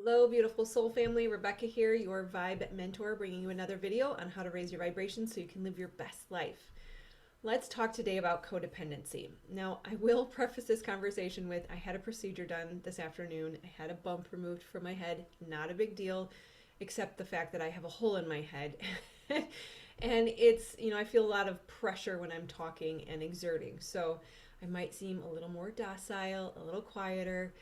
Hello, beautiful soul family. Rebecca here, your vibe mentor, bringing you another video on how to raise your vibration so you can live your best life. Let's talk today about codependency. Now, I will preface this conversation with I had a procedure done this afternoon. I had a bump removed from my head. Not a big deal, except the fact that I have a hole in my head. And it's, I feel a lot of pressure when I'm talking and exerting. So I might seem a little more docile, a little quieter.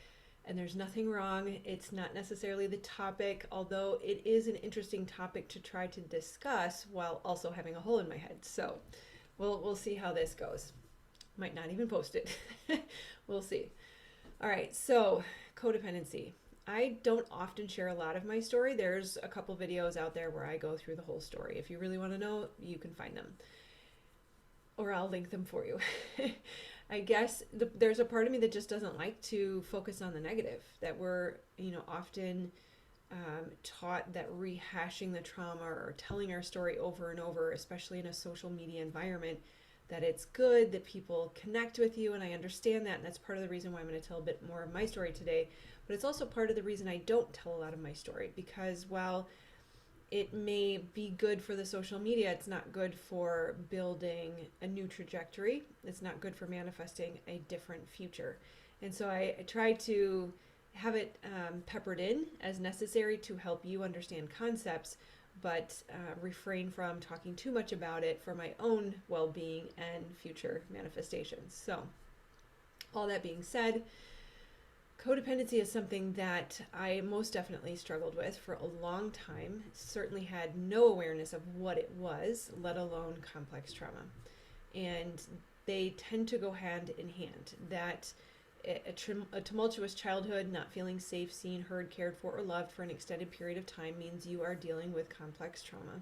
And there's nothing wrong. It's not necessarily the topic, although it is an interesting topic to try to discuss while also having a hole in my head. So we'll see how this goes. Might not even post it. We'll see. All right, so codependency. I don't often share a lot of my story. There's a couple videos out there where I go through the whole story. If you really want to know, you can find them. Or I'll link them for you. I guess there's a part of me that just doesn't like to focus on the negative, that we're, often taught that rehashing the trauma or telling our story over and over, especially in a social media environment, that it's good, that people connect with you, and I understand that, and that's part of the reason why I'm going to tell a bit more of my story today, but it's also part of the reason I don't tell a lot of my story, because while it may be good for the social media, it's not good for building a new trajectory. It's not good for manifesting a different future. And so I try to have it peppered in as necessary to help you understand concepts, but refrain from talking too much about it for my own well-being and future manifestations. So all that being said, codependency is something that I most definitely struggled with for a long time. Certainly had no awareness of what it was, let alone complex trauma. And they tend to go hand in hand. That a tumultuous childhood, not feeling safe, seen, heard, cared for, or loved for an extended period of time means you are dealing with complex trauma.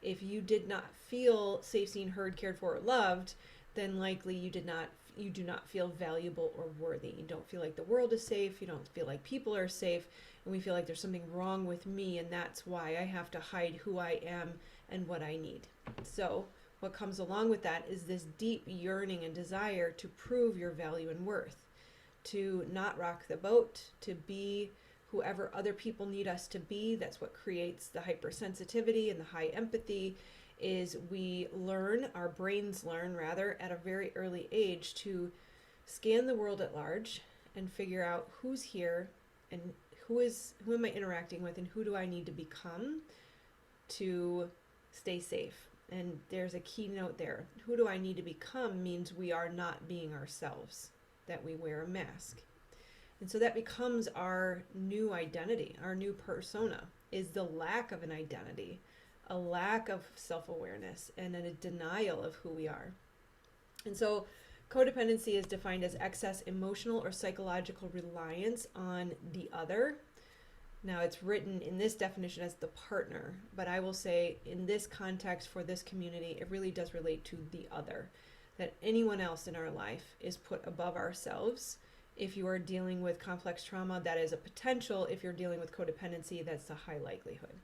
If you did not feel safe, seen, heard, cared for, or loved, then likely you do not feel valuable or worthy. You don't feel like the world is safe. You don't feel like people are safe. And we feel like there's something wrong with me, and that's why I have to hide who I am and what I need. So what comes along with that is this deep yearning and desire to prove your value and worth, to not rock the boat, to be whoever other people need us to be. That's what creates the hypersensitivity and the high empathy. Is our brains learn rather, at a very early age to scan the world at large and figure out who's here and who am I interacting with and who do I need to become to stay safe. And there's a key note there. Who do I need to become means we are not being ourselves, that we wear a mask. And so that becomes our new identity, our new persona, is the lack of an identity, a lack of self-awareness, and a denial of who we are. And so codependency is defined as excess emotional or psychological reliance on the other. Now, it's written in this definition as the partner, but I will say in this context for this community, it really does relate to the other, that anyone else in our life is put above ourselves. If you are dealing with complex trauma, that is a potential. If you're dealing with codependency, that's a high likelihood.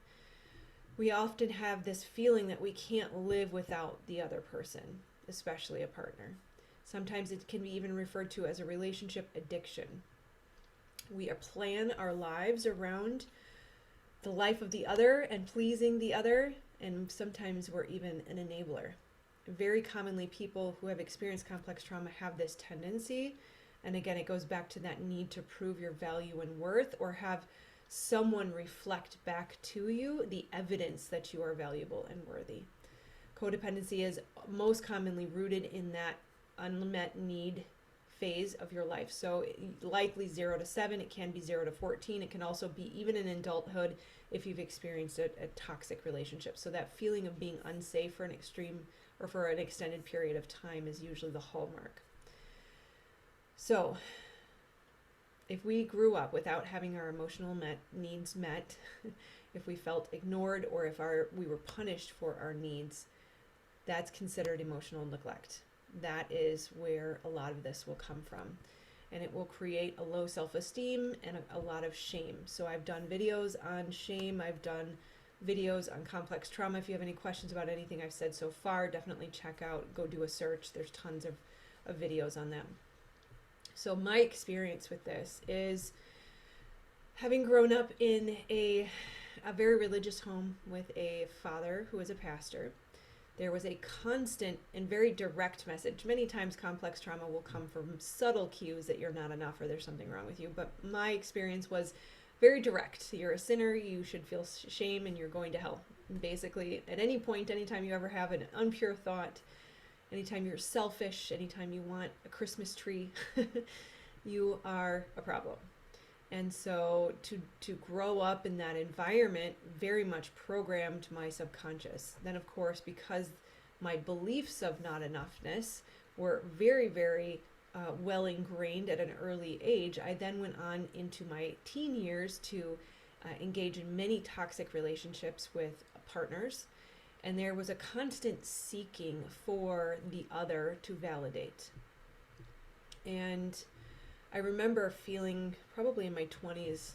We often have this feeling that we can't live without the other person, especially a partner. Sometimes it can be even referred to as a relationship addiction. We plan our lives around the life of the other and pleasing the other, and sometimes we're even an enabler. Very commonly, people who have experienced complex trauma have this tendency, and again, it goes back to that need to prove your value and worth, or have someone reflect back to you the evidence that you are valuable and worthy. Codependency is most commonly rooted in that unmet need phase of your life. So likely 0 to 7, it can be 0 to 14. It can also be even in adulthood if you've experienced a toxic relationship. So that feeling of being unsafe for an extreme or for an extended period of time is usually the hallmark. So if we grew up without having our emotional needs met, if we felt ignored, or if we were punished for our needs, that's considered emotional neglect. That is where a lot of this will come from. And it will create a low self-esteem and a lot of shame. So I've done videos on shame. I've done videos on complex trauma. If you have any questions about anything I've said so far, definitely go do a search. There's tons of videos on them. So my experience with this is Having grown up in a very religious home with a father who was a pastor, there was a constant and very direct message. Many times complex trauma will come from subtle cues that you're not enough or there's something wrong with you. But my experience was very direct. You're a sinner, you should feel shame, and you're going to hell. Basically, at any point, anytime you ever have an impure thought, anytime you're selfish, anytime you want a Christmas tree, you are a problem. And so to grow up in that environment very much programmed my subconscious. Then, of course, because my beliefs of not enoughness were very, very well ingrained at an early age, I then went on into my teen years to engage in many toxic relationships with partners. And there was a constant seeking for the other to validate. And I remember feeling probably in my 20s,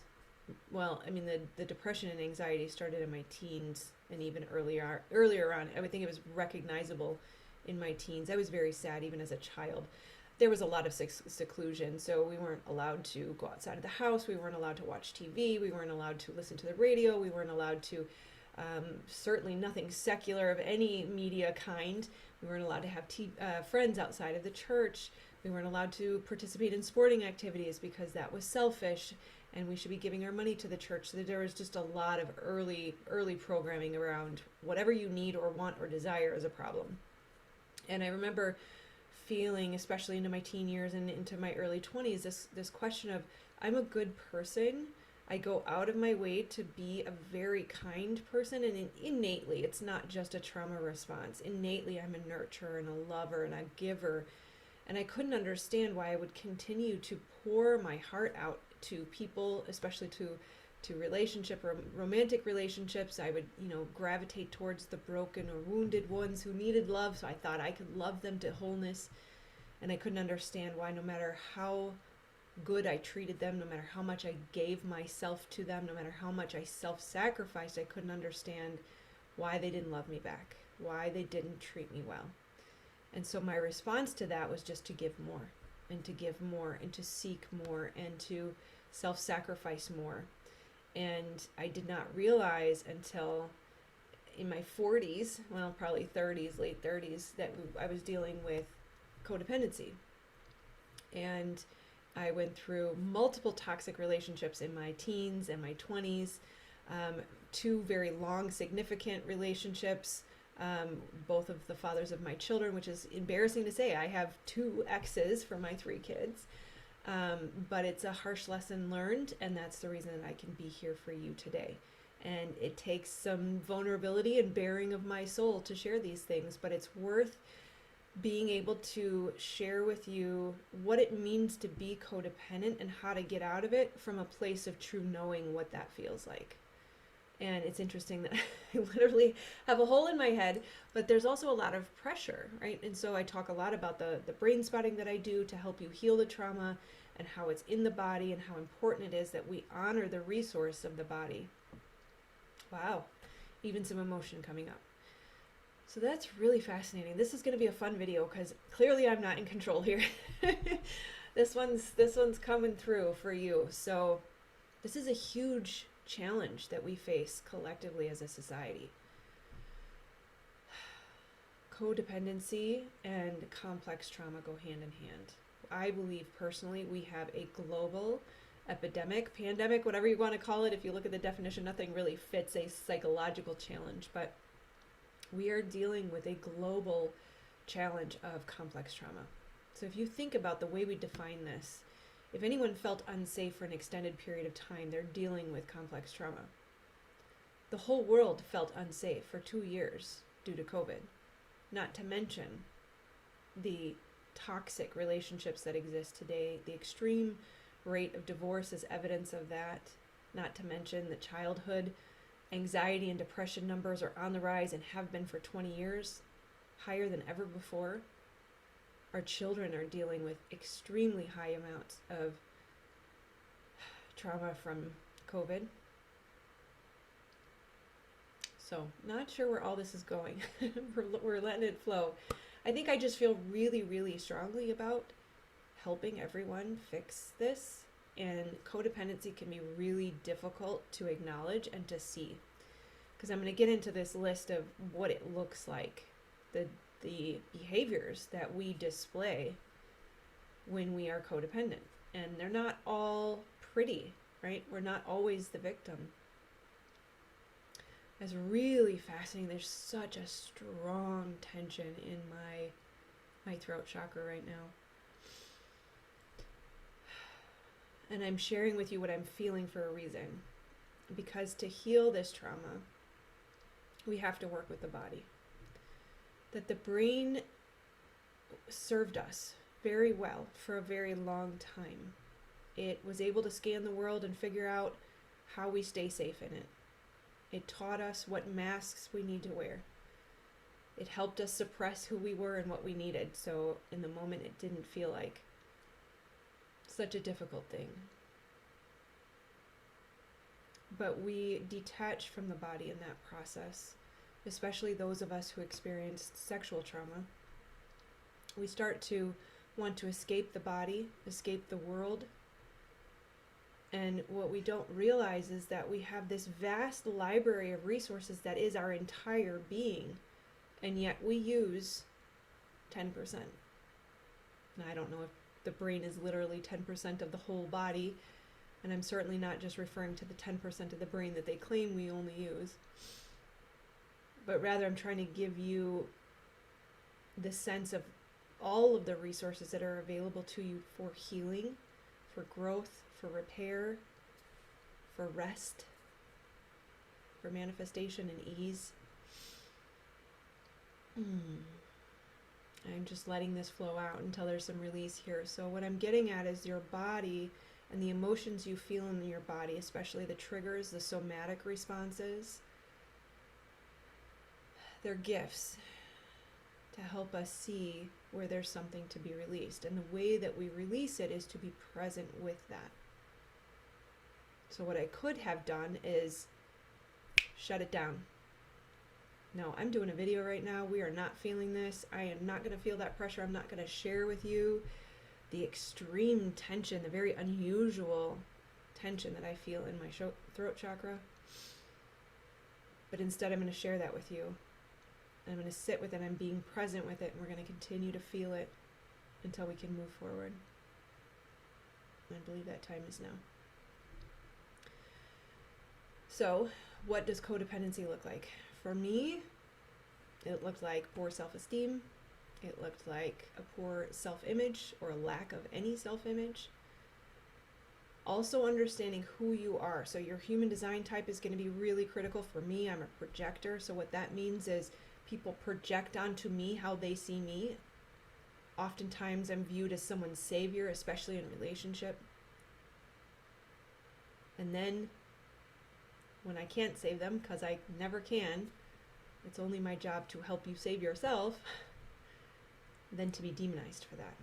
well, I mean, the depression and anxiety started in my teens and even earlier on. I would think it was recognizable in my teens. I was very sad even as a child. There was a lot of seclusion, so we weren't allowed to go outside of the house. We weren't allowed to watch TV. We weren't allowed to listen to the radio. We weren't allowed to, certainly nothing secular of any media kind. We weren't allowed to have friends outside of the church. We weren't allowed to participate in sporting activities because that was selfish and we should be giving our money to the church. So there was just a lot of early programming around whatever you need or want or desire is a problem. And I remember feeling, especially into my teen years and into my early 20s, this question of, I'm a good person. I go out of my way to be a very kind person, and innately, it's not just a trauma response. Innately, I'm a nurturer and a lover and a giver. And I couldn't understand why I would continue to pour my heart out to people, especially to romantic relationships. I would, gravitate towards the broken or wounded ones who needed love. So I thought I could love them to wholeness. And I couldn't understand why, no matter how good I treated them, no matter how much I gave myself to them, no matter how much I self-sacrificed, I couldn't understand why they didn't love me back, why they didn't treat me well. And so my response to that was just to give more and to give more and to seek more and to self-sacrifice more. And I did not realize until in my 40s, well, probably 30s, late 30s, that I was dealing with codependency. And I went through multiple toxic relationships in my teens and my 20s, 2 very long, significant relationships. Both of the fathers of my children, which is embarrassing to say. I have 2 exes for my 3 kids, but it's a harsh lesson learned, and that's the reason that I can be here for you today. And it takes some vulnerability and bearing of my soul to share these things, but it's worth being able to share with you what it means to be codependent and how to get out of it from a place of true knowing what that feels like. And it's interesting that I literally have a hole in my head, but there's also a lot of pressure, right? And so I talk a lot about the brain spotting that I do to help you heal the trauma and how it's in the body and how important it is that we honor the resource of the body. Wow, even some emotion coming up. So that's really fascinating. This is going to be a fun video because clearly I'm not in control here. This one's coming through for you. So this is a huge challenge that we face collectively as a society. Codependency and complex trauma go hand in hand. I believe personally we have a global epidemic, pandemic, whatever you want to call it. If you look at the definition, nothing really fits a psychological challenge, but we are dealing with a global challenge of complex trauma. So if you think about the way we define this, if anyone felt unsafe for an extended period of time, they're dealing with complex trauma. The whole world felt unsafe for 2 years due to COVID, not to mention the toxic relationships that exist today. The extreme rate of divorce is evidence of that, not to mention the childhood anxiety and depression numbers are on the rise and have been for 20 years, higher than ever before. Our children are dealing with extremely high amounts of trauma from COVID. So, not sure where all this is going. We're letting it flow. I think I just feel really, really strongly about helping everyone fix this and codependency can be really difficult to acknowledge and to see. Because I'm going to get into this list of what it looks like, the behaviors that we display when we are codependent. And they're not all pretty, right? We're not always the victim. It's really fascinating. There's such a strong tension in my throat chakra right now. And I'm sharing with you what I'm feeling for a reason. Because to heal this trauma, we have to work with the body. That the brain served us very well for a very long time. It was able to scan the world and figure out how we stay safe in it. It taught us what masks we need to wear. It helped us suppress who we were and what we needed, so in the moment it didn't feel like such a difficult thing. But we detach from the body in that process, especially those of us who experienced sexual trauma. We start to want to escape the body, escape the world. And what we don't realize is that we have this vast library of resources that is our entire being, and yet we use 10%. Now, I don't know if the brain is literally 10% of the whole body, and I'm certainly not just referring to the 10% of the brain that they claim we only use, but rather I'm trying to give you the sense of all of the resources that are available to you for healing, for growth, for repair, for rest, for manifestation and ease. I'm just letting this flow out until there's some release here. So what I'm getting at is your body and the emotions you feel in your body, especially the triggers, the somatic responses, they're gifts to help us see where there's something to be released. And the way that we release it is to be present with that. So what I could have done is shut it down. No, I'm doing a video right now. We are not feeling this. I am not going to feel that pressure. I'm not going to share with you the extreme tension, the very unusual tension that I feel in my throat chakra. But instead, I'm going to share that with you. I'm going to sit with it. I'm being present with it. And we're going to continue to feel it until we can move forward. I believe that time is now. So, what does codependency look like? For me, it looked like poor self-esteem. It looked like a poor self-image or a lack of any self-image. Also understanding who you are. So your human design type is going to be really critical. For me, I'm a projector. So what that means is people project onto me how they see me. Oftentimes I'm viewed as someone's savior, especially in a relationship. And then when I can't save them, because I never can, it's only my job to help you save yourself, then to be demonized for that.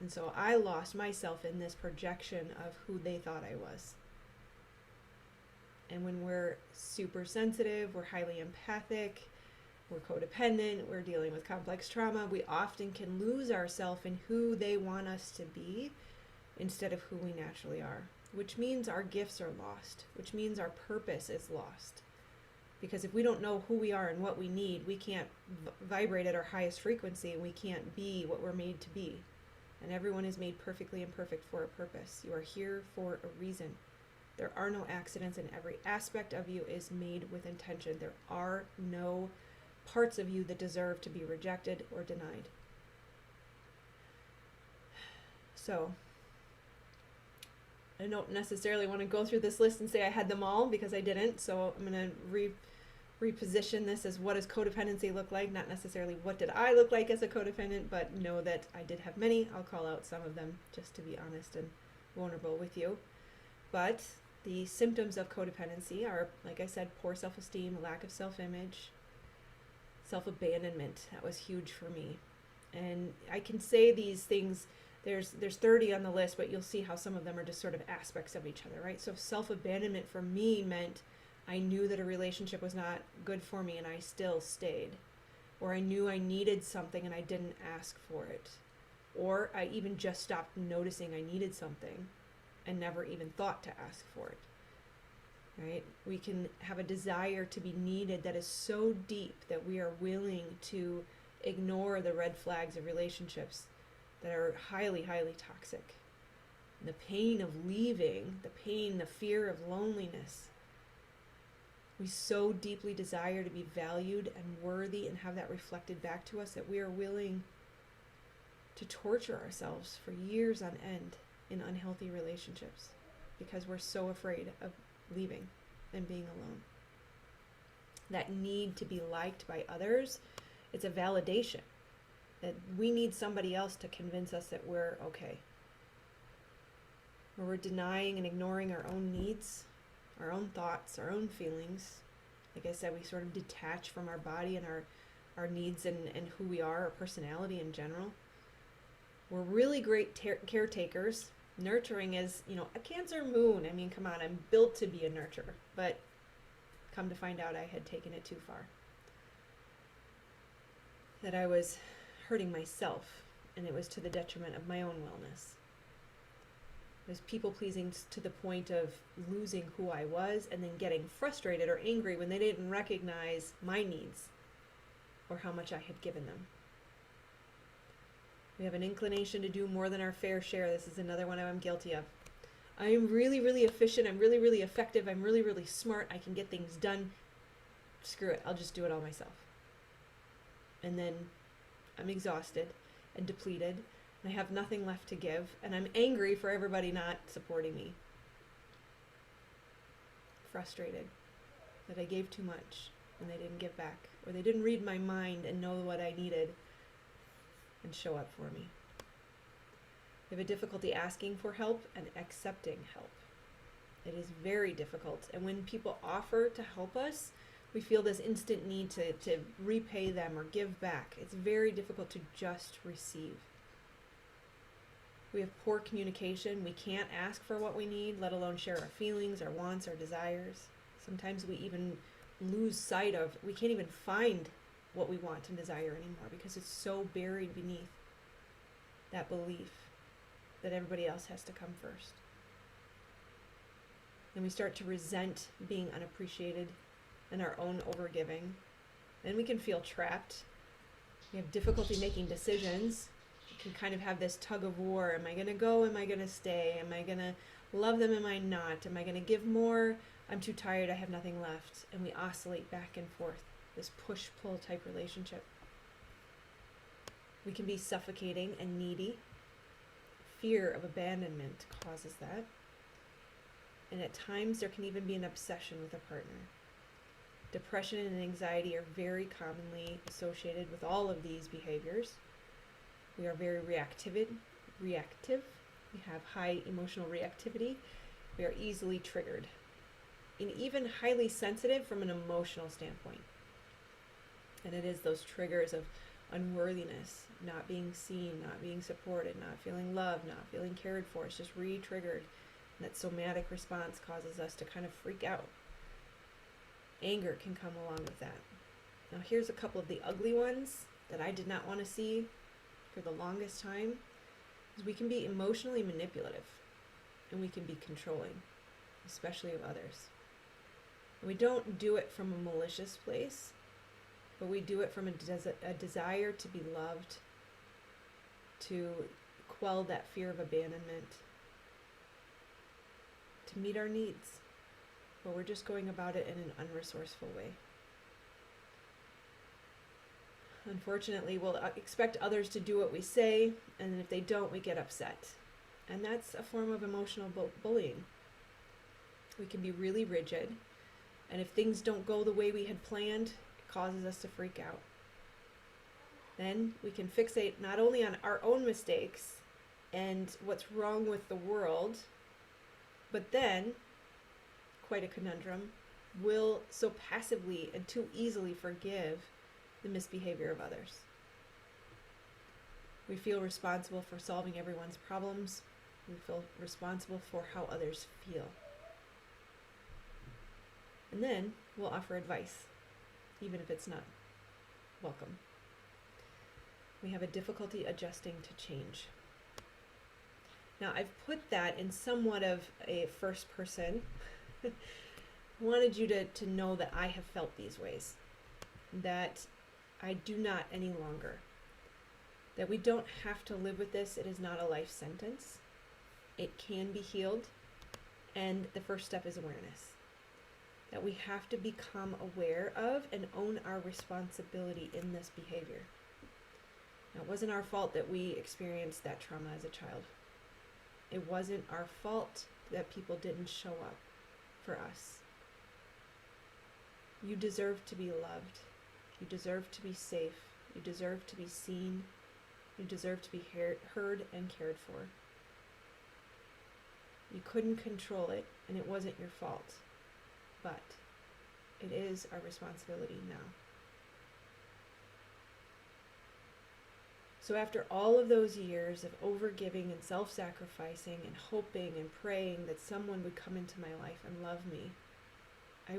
And so I lost myself in this projection of who they thought I was. And when we're super sensitive, we're highly empathic, we're codependent, we're dealing with complex trauma, we often can lose ourselves in who they want us to be instead of who we naturally are. Which means our gifts are lost, which means our purpose is lost. Because if we don't know who we are and what we need, we can't vibrate at our highest frequency, and we can't be what we're made to be. And everyone is made perfectly imperfect for a purpose. You are here for a reason. There are no accidents, and every aspect of you is made with intention. There are no parts of you that deserve to be rejected or denied. So, I don't necessarily want to go through this list and say I had them all, because I didn't. So I'm going to reposition this as what does codependency look like, not necessarily what did I look like as a codependent, but know that I did have many. I'll call out some of them just to be honest and vulnerable with you. But the symptoms of codependency are, like I said, poor self-esteem, lack of self-image, self-abandonment. That was huge for me. And I can say these things. There's 30 on the list, but you'll see how some of them are just sort of aspects of each other, right? So self-abandonment for me meant I knew that a relationship was not good for me and I still stayed. Or I knew I needed something and I didn't ask for it. Or I even just stopped noticing I needed something and never even thought to ask for it, right? We can have a desire to be needed that is so deep that we are willing to ignore the red flags of relationships that are highly, highly toxic. And the pain of leaving, the pain, the fear of loneliness. We so deeply desire to be valued and worthy and have that reflected back to us that we are willing to torture ourselves for years on end in unhealthy relationships because we're so afraid of leaving and being alone. That need to be liked by others, it's a validation that we need somebody else to convince us that we're okay. Where we're denying and ignoring our own needs, our own thoughts, our own feelings. Like I said, we sort of detach from our body and our needs and who we are, our personality in general. We're really great caretakers. Nurturing is, a Cancer moon. I mean, come on, I'm built to be a nurturer. But come to find out I had taken it too far. That I was hurting myself, and it was to the detriment of my own wellness. I was people-pleasing to the point of losing who I was and then getting frustrated or angry when they didn't recognize my needs or how much I had given them. We have an inclination to do more than our fair share. This is another one I'm guilty of. I'm really, really efficient. I'm really, really effective. I'm really, really smart. I can get things done. Screw it. I'll just do it all myself. And then I'm exhausted and depleted. And I have nothing left to give. And I'm angry for everybody not supporting me. Frustrated that I gave too much and they didn't give back. Or they didn't read my mind and know what I needed and show up for me. We have a difficulty asking for help and accepting help. It is very difficult. And when people offer to help us, we feel this instant need to repay them or give back. It's very difficult to just receive. We have poor communication. We can't ask for what we need, let alone share our feelings, our wants, our desires. Sometimes we even lose sight of, we can't even find what we want and desire anymore because it's so buried beneath that belief that everybody else has to come first. Then we start to resent being unappreciated and our own overgiving. Then we can feel trapped. We have difficulty making decisions. We can kind of have this tug of war. Am I going to go? Am I going to stay? Am I going to love them? Am I not? Am I going to give more? I'm too tired. I have nothing left. And we oscillate back and forth. This push-pull type relationship. We can be suffocating and needy. Fear of abandonment causes that. And at times there can even be an obsession with a partner. Depression and anxiety are very commonly associated with all of these behaviors. We are very reactive. We have high emotional reactivity. We are easily triggered. And even highly sensitive from an emotional standpoint. And it is those triggers of unworthiness, not being seen, not being supported, not feeling loved, not feeling cared for. It's just re-triggered. And that somatic response causes us to kind of freak out. Anger can come along with that. Now here's a couple of the ugly ones that I did not want to see for the longest time. Is we can be emotionally manipulative and we can be controlling, especially of others. And we don't do it from a malicious place, but we do it from a desire to be loved, to quell that fear of abandonment, to meet our needs. But we're just going about it in an unresourceful way. Unfortunately, we'll expect others to do what we say, and if they don't, we get upset. And that's a form of emotional bullying. We can be really rigid, and if things don't go the way we had planned, it causes us to freak out. Then we can fixate not only on our own mistakes and what's wrong with the world, but then, quite a conundrum, will so passively and too easily forgive the misbehavior of others. We feel responsible for solving everyone's problems. We feel responsible for how others feel. And then we'll offer advice, even if it's not welcome. We have a difficulty adjusting to change. Now, I've put that in somewhat of a first person. I wanted you to know that I have felt these ways, that I do not any longer, that we don't have to live with this. It is not a life sentence. It can be healed, and the first step is awareness. That we have to become aware of and own our responsibility in this behavior. Now, it wasn't our fault that we experienced that trauma as a child. It wasn't our fault that people didn't show up for us. You deserve to be loved. You deserve to be safe. You deserve to be seen. You deserve to be heard and cared for. You couldn't control it, and it wasn't your fault. But it is our responsibility now. So after all of those years of overgiving and self-sacrificing and hoping and praying that someone would come into my life and love me, I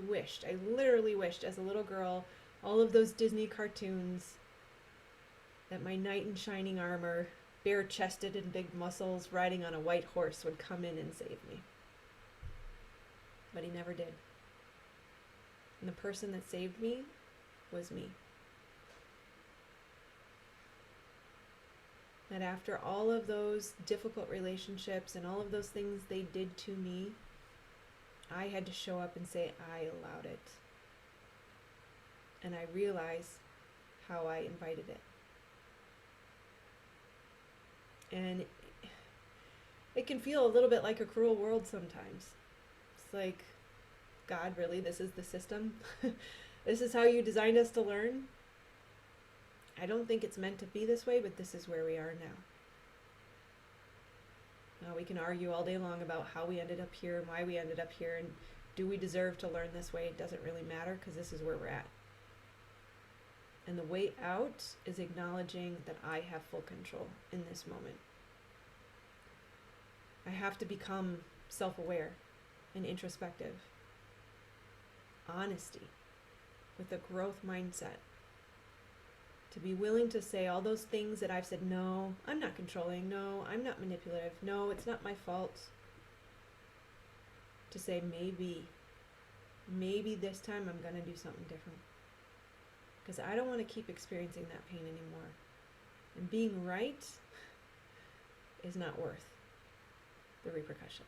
literally wished as a little girl, all of those Disney cartoons, that my knight in shining armor, bare-chested and big muscles, riding on a white horse would come in and save me. But he never did. And the person that saved me was me. That after all of those difficult relationships and all of those things they did to me, I had to show up and say, I allowed it. And I realized how I invited it. And it can feel a little bit like a cruel world sometimes. It's like, God, really? This is the system? This is how you designed us to learn? I don't think it's meant to be this way, but this is where we are now. Now, we can argue all day long about how we ended up here and why we ended up here, and do we deserve to learn this way? It doesn't really matter, because this is where we're at. And the way out is acknowledging that I have full control in this moment. I have to become self-aware and introspective. Honesty with a growth mindset. To be willing to say all those things that I've said, no, I'm not controlling, no, I'm not manipulative, no, it's not my fault. To say maybe this time I'm going to do something different. Because I don't want to keep experiencing that pain anymore. And being right is not worth the repercussions.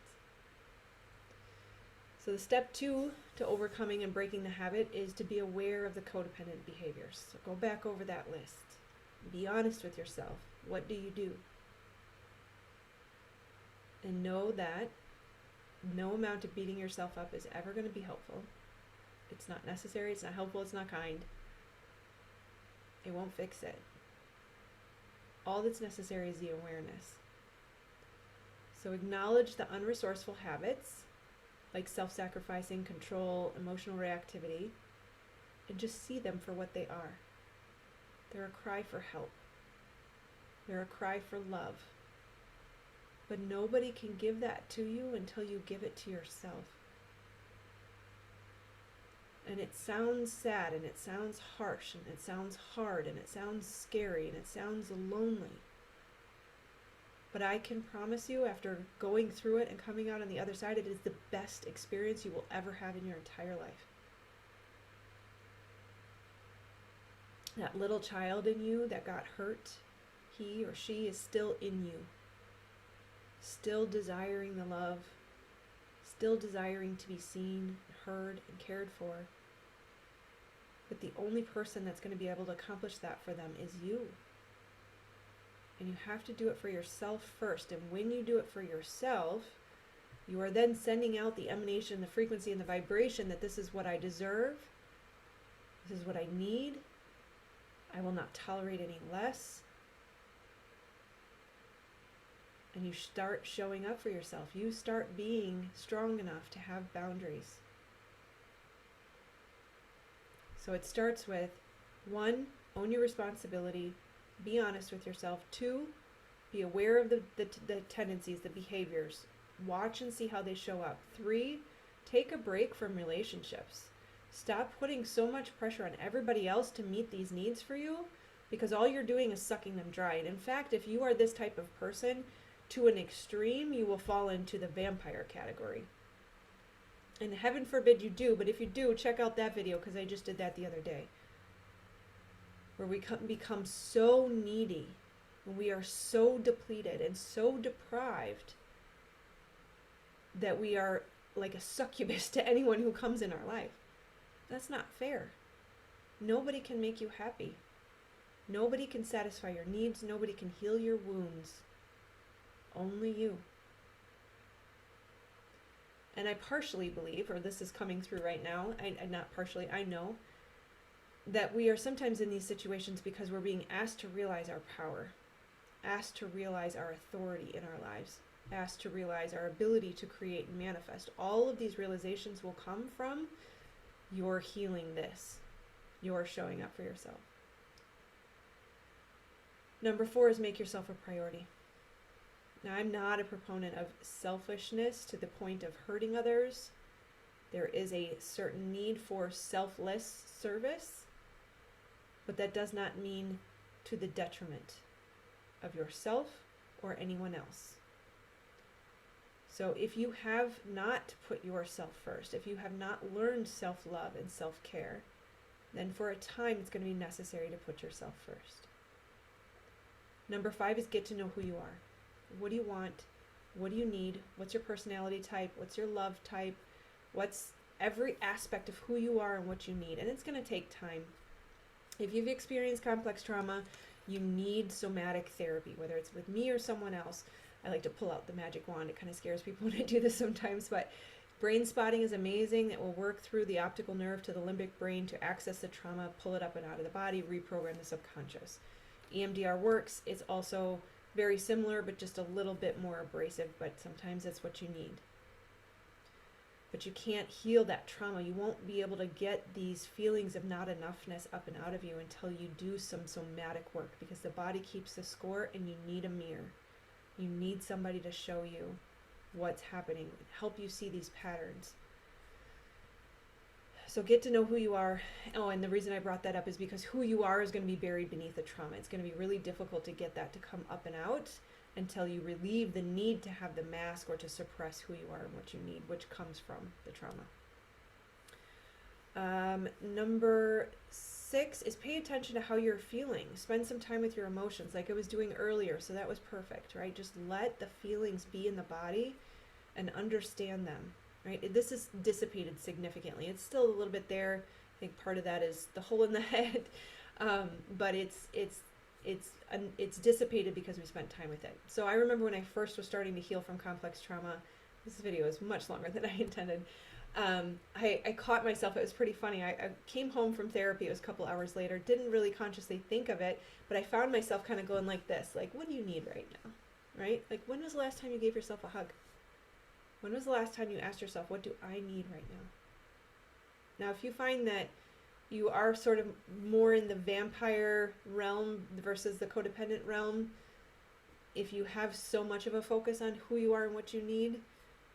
So the step 2 to overcoming and breaking the habit is to be aware of the codependent behaviors. So go back over that list. Be honest with yourself. What do you do? And know that no amount of beating yourself up is ever going to be helpful. It's not necessary, it's not helpful, it's not kind. It won't fix it. All that's necessary is the awareness. So acknowledge the unresourceful habits, like self-sacrificing, control, emotional reactivity, and just see them for what they are. They're a cry for help. They're a cry for love. But nobody can give that to you until you give it to yourself. And it sounds sad, and it sounds harsh, and it sounds hard, and it sounds scary, and it sounds lonely. But I can promise you, after going through it and coming out on the other side, it is the best experience you will ever have in your entire life. That little child in you that got hurt, he or she is still in you. Still desiring the love, still desiring to be seen, heard, and cared for. But the only person that's going to be able to accomplish that for them is you. And you have to do it for yourself first. And when you do it for yourself, you are then sending out the emanation, the frequency, and the vibration that this is what I deserve. This is what I need. I will not tolerate any less. And you start showing up for yourself. You start being strong enough to have boundaries. So it starts with 1, own your responsibility. Be honest with yourself. 2, be aware of the tendencies, the behaviors. Watch and see how they show up. 3, take a break from relationships. Stop putting so much pressure on everybody else to meet these needs for you, because all you're doing is sucking them dry. And in fact, if you are this type of person, to an extreme, you will fall into the vampire category. And heaven forbid you do, but if you do, check out that video because I just did that the other day. Where we become so needy, and we are so depleted and so deprived that we are like a succubus to anyone who comes in our life. That's not fair. Nobody can make you happy. Nobody can satisfy your needs. Nobody can heal your wounds. Only you. And I partially believe, or this is coming through right now, not partially, I know, that we are sometimes in these situations because we're being asked to realize our power, asked to realize our authority in our lives, asked to realize our ability to create and manifest. All of these realizations will come from your healing this, your showing up for yourself. Number 4 is make yourself a priority. Now, I'm not a proponent of selfishness to the point of hurting others. There is a certain need for selfless service, but that does not mean to the detriment of yourself or anyone else. So if you have not put yourself first, if you have not learned self-love and self-care, then for a time it's going to be necessary to put yourself first. Number 5 is get to know who you are. What do you want? What do you need? What's your personality type? What's your love type? What's every aspect of who you are and what you need? And it's going to take time. If you've experienced complex trauma, you need somatic therapy, whether it's with me or someone else. I like to pull out the magic wand. It kind of scares people when I do this sometimes, but brain spotting is amazing. It will work through the optical nerve to the limbic brain to access the trauma, pull it up and out of the body, reprogram the subconscious. EMDR works. It's also very similar, but just a little bit more abrasive, but sometimes that's what you need. But you can't heal that trauma. You won't be able to get these feelings of not enoughness up and out of you until you do some somatic work, because the body keeps the score and you need a mirror. You need somebody to show you what's happening, help you see these patterns. So get to know who you are. Oh, and the reason I brought that up is because who you are is going to be buried beneath the trauma. It's going to be really difficult to get that to come up and out until you relieve the need to have the mask or to suppress who you are and what you need, which comes from the trauma. Number 6 is pay attention to how you're feeling. Spend some time with your emotions like I was doing earlier. So that was perfect, right? Just let the feelings be in the body and understand them, right? This is dissipated significantly. It's still a little bit there. I think part of that is the hole in the head, but it's dissipated because we spent time with it. So I remember when I first was starting to heal from complex trauma, this video is much longer than I intended. I caught myself. It was pretty funny. I came home from therapy. It was a couple hours later. Didn't really consciously think of it, but I found myself kind of going like this, like, what do you need right now? Right? Like, when was the last time you gave yourself a hug? When was the last time you asked yourself, what do I need right now? Now, if you find that you are sort of more in the vampire realm versus the codependent realm, if you have so much of a focus on who you are and what you need,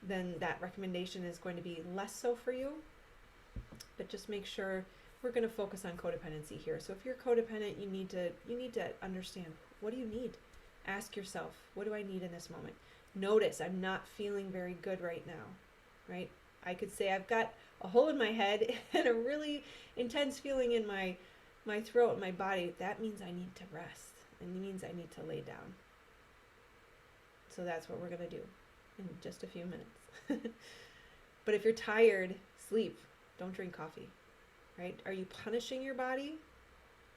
then that recommendation is going to be less so for you. But just make sure we're going to focus on codependency here. So if you're codependent, you need to understand, what do you need? Ask yourself, what do I need in this moment? Notice I'm not feeling very good right now, right? I could say I've got a hole in my head and a really intense feeling in my throat and my body. That means I need to rest, and it means I need to lay down. So that's what we're going to do in just a few minutes. But if you're tired, sleep. Don't drink coffee, right? Are you punishing your body,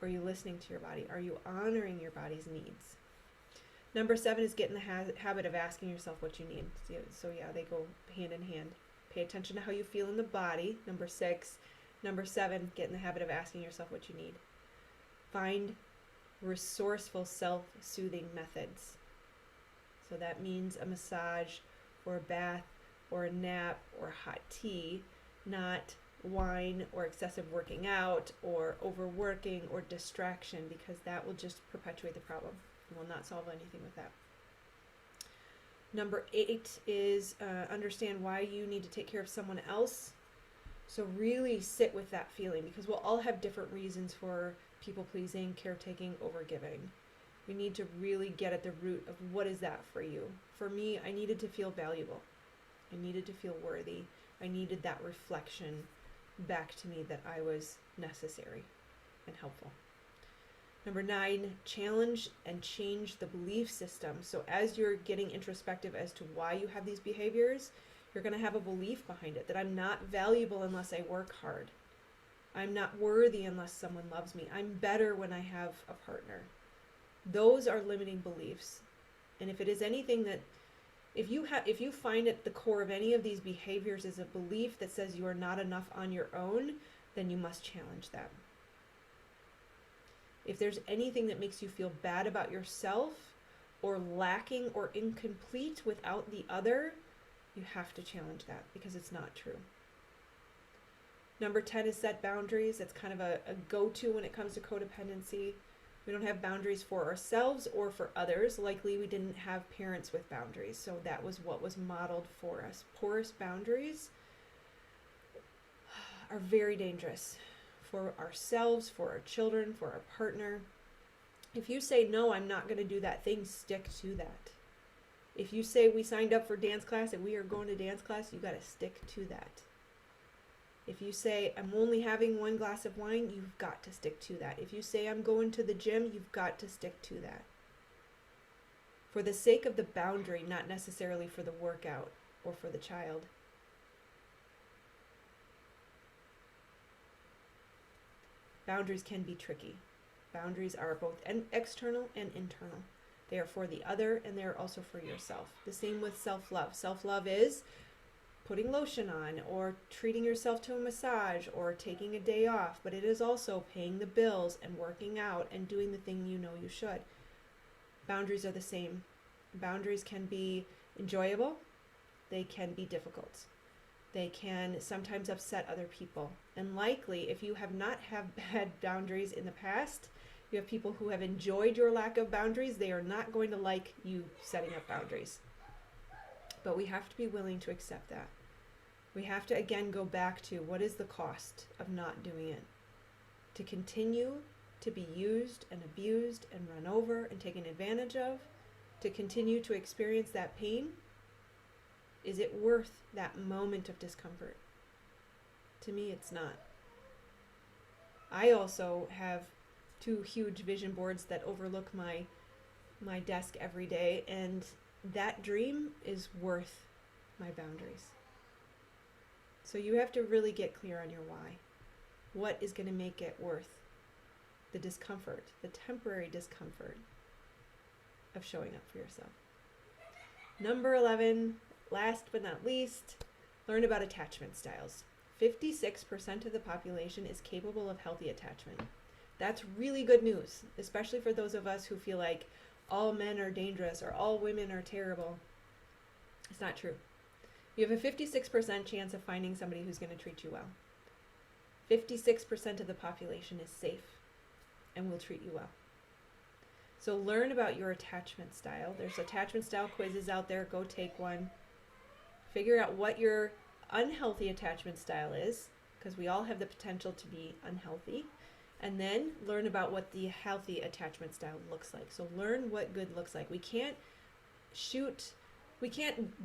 or are you listening to your body? Are you honoring your body's needs? Number 7 is get in the habit of asking yourself what you need. So yeah, they go hand in hand. Pay attention to how you feel in the body. Number 6. Number 7, get in the habit of asking yourself what you need. Find resourceful self-soothing methods. So that means a massage or a bath or a nap or hot tea, not wine or excessive working out or overworking or distraction, because that will just perpetuate the problem and will not solve anything with that. Number 8 is understand why you need to take care of someone else. So really sit with that feeling, because we'll all have different reasons for people pleasing, caretaking, overgiving. We need to really get at the root of what is that for you. For me, I needed to feel valuable. I needed to feel worthy. I needed that reflection back to me that I was necessary and helpful. Number 9, challenge and change the belief system. So as you're getting introspective as to why you have these behaviors, you're going to have a belief behind it that I'm not valuable unless I work hard. I'm not worthy unless someone loves me. I'm better when I have a partner. Those are limiting beliefs. And if it is anything that, if you find at the core of any of these behaviors is a belief that says you are not enough on your own, then you must challenge that. If there's anything that makes you feel bad about yourself or lacking or incomplete without the other, you have to challenge that because it's not true. Number 10 is set boundaries. It's kind of a go-to when it comes to codependency. We don't have boundaries for ourselves or for others. Likely we didn't have parents with boundaries, so that was what was modeled for us. Porous boundaries are very dangerous for ourselves, for our children, for our partner. If you say, no, I'm not going to do that thing, stick to that. If you say we signed up for dance class and we are going to dance class, you got to stick to that. If you say, I'm only having 1 glass of wine, you've got to stick to that. If you say, I'm going to the gym, you've got to stick to that. For the sake of the boundary, not necessarily for the workout or for the child. Boundaries can be tricky. Boundaries are both external and internal. They are for the other and they are also for yourself. The same with self-love. Self-love is putting lotion on or treating yourself to a massage or taking a day off, but it is also paying the bills and working out and doing the thing you know you should. Boundaries are the same. Boundaries can be enjoyable. They can be difficult. They can sometimes upset other people. And likely, if you have not had bad boundaries in the past, you have people who have enjoyed your lack of boundaries. They are not going to like you setting up boundaries. But we have to be willing to accept that. We have to, again, go back to what is the cost of not doing it? To continue to be used and abused and run over and taken advantage of? To continue to experience that pain? Is it worth that moment of discomfort? To me, it's not. I also have 2 huge vision boards that overlook my desk every day, and that dream is worth my boundaries. So you have to really get clear on your why. What is going to make it worth the discomfort, the temporary discomfort of showing up for yourself? Number 11, last but not least, learn about attachment styles. 56% of the population is capable of healthy attachment. That's really good news, especially for those of us who feel like all men are dangerous or all women are terrible. It's not true. You have a 56% chance of finding somebody who's going to treat you well. 56% of the population is safe and will treat you well. So learn about your attachment style. There's attachment style quizzes out there. Go take one. Figure out what your unhealthy attachment style is, because we all have the potential to be unhealthy. And then learn about what the healthy attachment style looks like. So learn what good looks like. We can't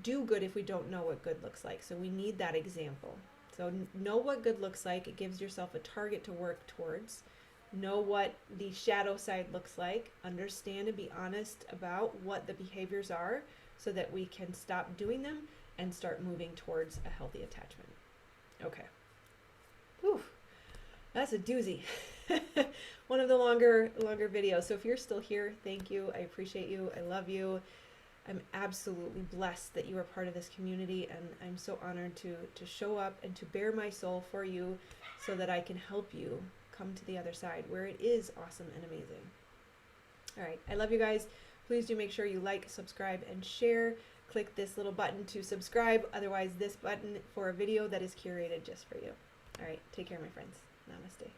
do good if we don't know what good looks like. So we need that example. So know what good looks like. It gives yourself a target to work towards. Know what the shadow side looks like. Understand and be honest about what the behaviors are so that we can stop doing them and start moving towards a healthy attachment. Okay. Whew. That's a doozy. One of the longer videos. So if you're still here, thank you. I appreciate you. I love you. I'm absolutely blessed that you are part of this community, and I'm so honored to show up and to bare my soul for you so that I can help you come to the other side where it is awesome and amazing. All right. I love you guys. Please do make sure you like, subscribe, and share. Click this little button to subscribe. Otherwise, this button for a video that is curated just for you. All right. Take care, my friends. Namaste.